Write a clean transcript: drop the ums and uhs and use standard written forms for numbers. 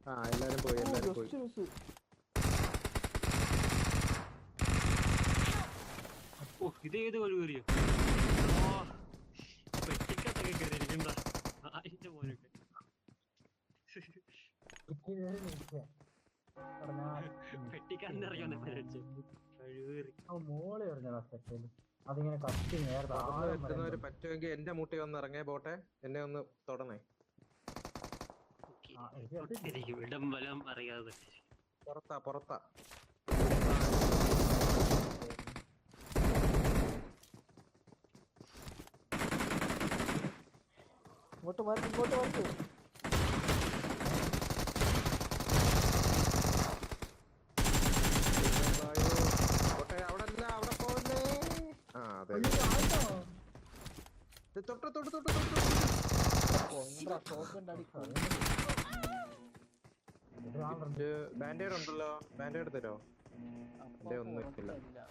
ആ എല്ലാരും പോയി എല്ലാരും പോയി. ഇതേത് വഴി കയറിയോ? പെട്ടിക്കത്തൊക്കെ കയറിയിരിക്കണ്ട അതിന്റെ മോനൊക്കെ. പെട്ടിക്കാരൻ്റെ അറിയാവുന്ന പരിപാടി കഴിവേറി മോള് എറിഞ്ഞതാ സെക്കൻഡ്. അതിങ്ങനെ കത്തി നേരത്തെ വരുന്നവര് പറ്റുമെങ്കിൽ എന്റെ മുട്ടി ഒന്ന് ഇറങ്ങേ പോട്ടെ, എന്നെ ഒന്ന് തൊടണേ. ഇടം വലം അറിയാതെ പുറത്താ പുറത്താ. ഇങ്ങോട്ട് മാറി ഇങ്ങോട്ട് മാറി. അവിടെ അവിടെ പോന്നേ. ആ അതെ തൊട്ട് തൊട്ട് തൊട്ട് ബാൻഡേഡ് ഉണ്ടല്ലോ, ബാൻഡേഡ് തരോ? എന്റെ ഒന്നും ഇല്ല.